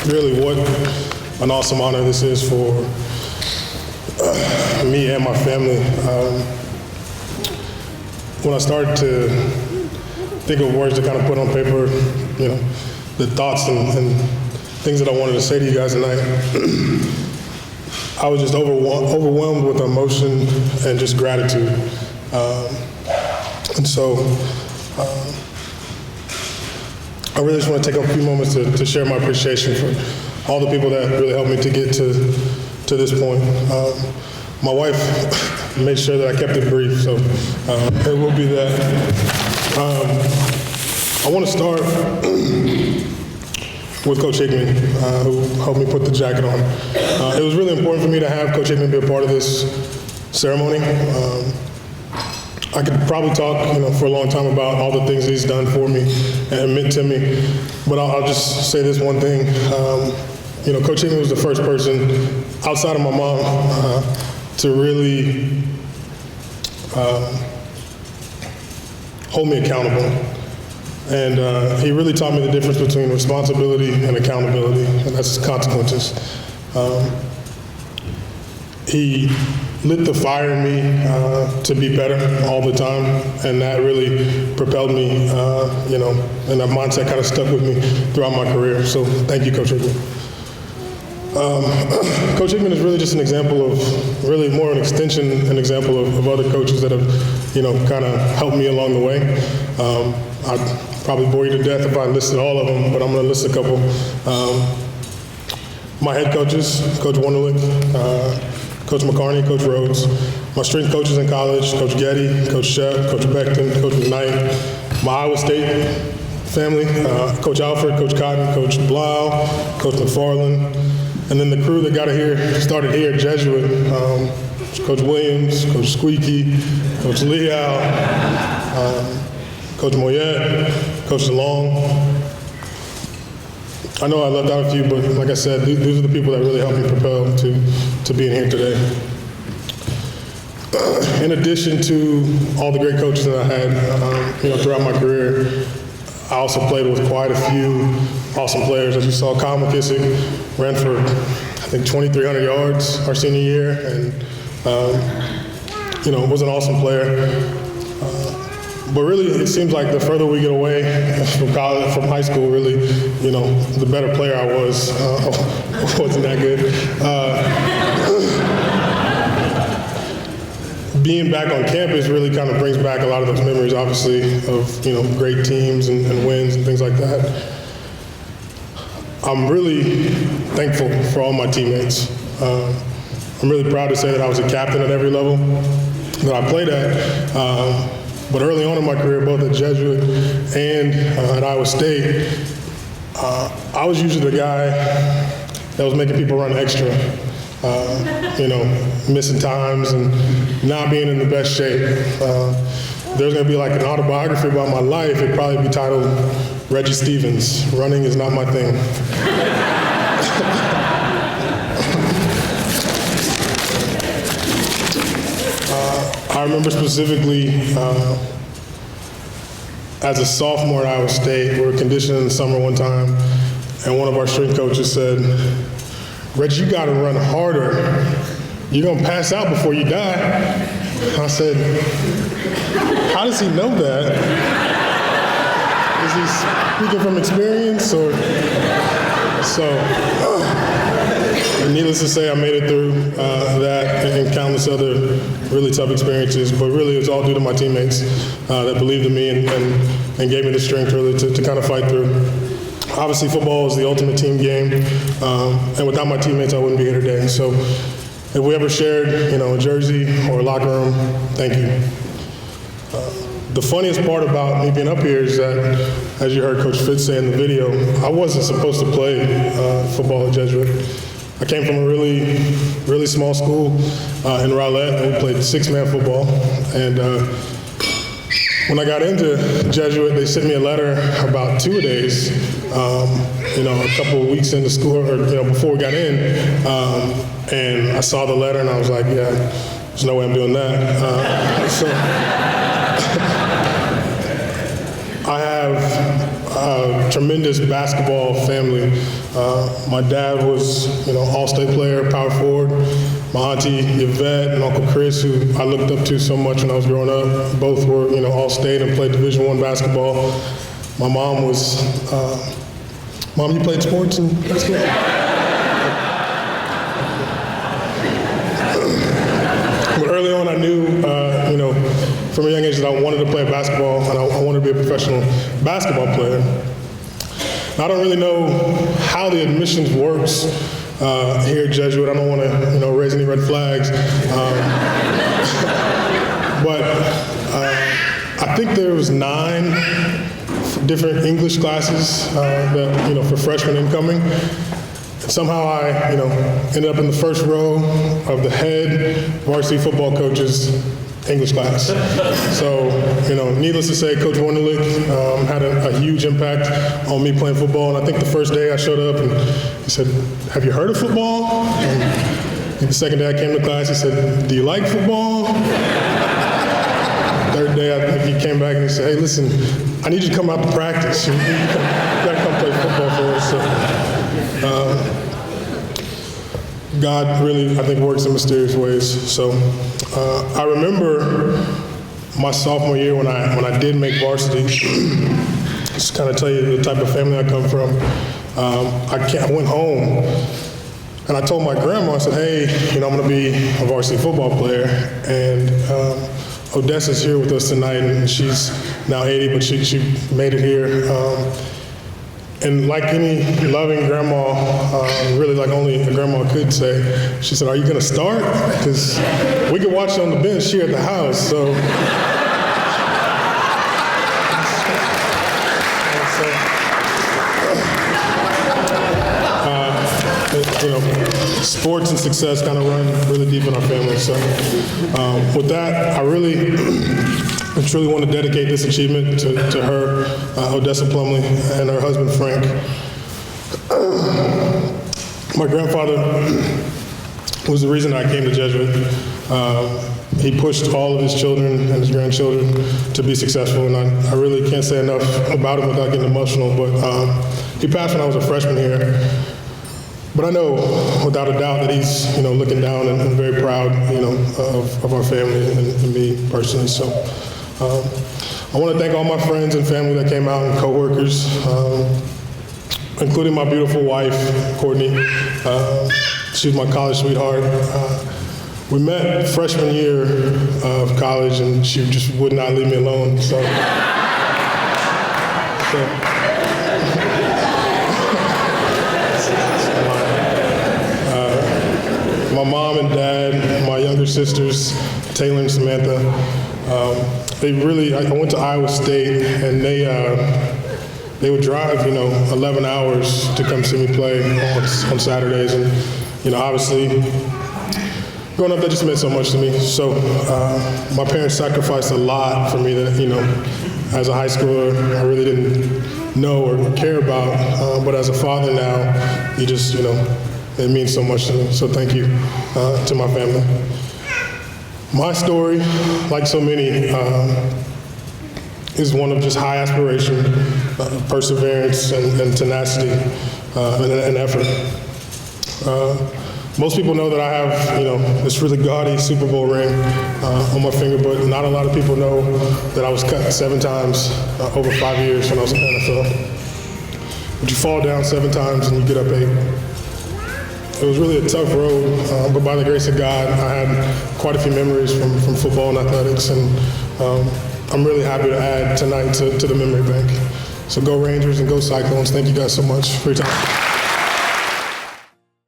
really what an awesome honor this is for me and my family. When I started to think of words to kind of put on paper, the thoughts and things that I wanted to say to you guys tonight, I was just overwhelmed with emotion and just gratitude. And so I really just want to take a few moments to share my appreciation for all the people that really helped me to get to this point. My wife made sure that I kept it brief, so it will be that. I want to start with Coach Hickman, who helped me put the jacket on. It was really important for me to have Coach Hickman be a part of this ceremony. I could probably talk, for a long time about all the things he's done for me and meant to me, but I'll just say this one thing. Coach Hickman was the first person outside of my mom to really hold me accountable. And he really taught me the difference between responsibility and accountability, and that's consequences. He lit the fire in me to be better all the time, and that really propelled me, and that mindset kind of stuck with me throughout my career. So thank you, Coach Hickman. Coach Hickman is really just an example of, really more an extension, an example of other coaches that have, kind of helped me along the way. I'd probably bore you to death if I listed all of them, but I'm going to list a couple. My head coaches, Coach Wonderlich, Coach McCarney, Coach Rhodes. My strength coaches in college, Coach Getty, Coach Shep, Coach Beckton, Coach McKnight. My Iowa State family, Coach Alford, Coach Cotton, Coach Blau, Coach McFarland. And then the crew that started here at Jesuit, Coach Williams, Coach Squeaky, Coach Leal, Coach Moyet, Coach DeLong. I know I left out a few, but like I said, these are the people that really helped me propel to being here today. In addition to all the great coaches that I had, throughout my career, I also played with quite a few awesome players. As you saw, Kyle McKissick ran for, I think, 2,300 yards our senior year, and was an awesome player. But really, it seems like the further we get away from college, from high school, really, the better player I was. Wasn't that good. Being back on campus really kind of brings back a lot of those memories, obviously, of great teams and wins and things like that. I'm really thankful for all my teammates. I'm really proud to say that I was a captain at every level that I played at. But early on in my career, both at Jesuit and at Iowa State, I was usually the guy that was making people run extra, missing times and not being in the best shape. There's going to be like an autobiography about my life. It'd probably be titled Reggie Stephens, Running is Not My Thing. I remember specifically as a sophomore at Iowa State, we were conditioning in the summer one time, and one of our strength coaches said, "Reggie, you got to run harder. You're going to pass out before you die." I said, "How does he know that? Is he speaking from experience or?" And needless to say, I made it through that and countless other really tough experiences, but really it was all due to my teammates that believed in me and gave me the strength really to kind of fight through. Obviously, football is the ultimate team game, and without my teammates, I wouldn't be here today. So if we ever shared, a jersey or a locker room, thank you. The funniest part about me being up here is that, as you heard Coach Fitz say in the video, I wasn't supposed to play football at Jesuit. I came from a really, really small school in Rowlett, and we played six-man football. And when I got into Jesuit, they sent me a letter about 2 days, a couple of weeks into school, or before we got in, and I saw the letter, and I was like, yeah, there's no way I'm doing that. I have tremendous basketball family. My dad was, all-state player, power forward. My auntie Yvette and Uncle Chris, who I looked up to so much when I was growing up, both were, all-state and played Division I basketball. My mom was, Mom, you played sports in basketball? But early on, I knew, from a young age that I wanted to play basketball and I wanted to be a professional basketball player. I don't really know how the admissions works here at Jesuit. I don't want to, raise any red flags. But I think there was 9 different English classes that, for freshmen incoming. Somehow I, ended up in the first row of the head varsity football coach's English class. So, needless to say, Coach Warnerlich had a huge impact on me playing football. And I think the first day I showed up and he said, "Have you heard of football?" And the second day I came to class, he said, "Do you like football?" Third day, I think he came back and he said, "Hey, listen, I need you to come out to practice. You gotta come play football for us." So, God really, I think, works in mysterious ways. So I remember my sophomore year when I did make varsity. Just kind of tell you the type of family I come from. I went home and I told my grandma, I said, "Hey, I'm going to be a varsity football player." And Odessa's here with us tonight, and she's now 80, but she made it here. And like any loving grandma, really like only a grandma could say, she said, "Are you going to start? Because we could watch you on the bench here at the house." So, sports and success kind of run really deep in our family. So with that, I truly want to dedicate this achievement to her, Odessa Plumley, and her husband, Frank. My grandfather was the reason I came to Jesuit. He pushed all of his children and his grandchildren to be successful, and I really can't say enough about him without getting emotional, but he passed when I was a freshman here. But I know, without a doubt, that he's, looking down and very proud, of our family and me personally. So I want to thank all my friends and family that came out and coworkers, including my beautiful wife, Courtney. She was my college sweetheart. We met freshman year of college, and she just would not leave me alone. So my mom and dad, my younger sisters, Taylor and Samantha, I went to Iowa State, and they would drive, 11 hours to come see me play on Saturdays. And, obviously, growing up, that just meant so much to me. So my parents sacrificed a lot for me that, as a high schooler, I really didn't know or care about. But as a father now, you just, it means so much to me. So thank you to my family. My story, like so many, is one of just high aspiration, perseverance, and tenacity, and effort. Most people know that I have, this really gaudy Super Bowl ring on my finger, but not a lot of people know that I was cut 7 times over 5 years when I was in the NFL. But you fall down 7 times and you get up 8. It was really a tough road, but by the grace of God, I had quite a few memories from football and athletics, and I'm really happy to add tonight to the memory bank. So go Rangers and go Cyclones. Thank you guys so much for your time.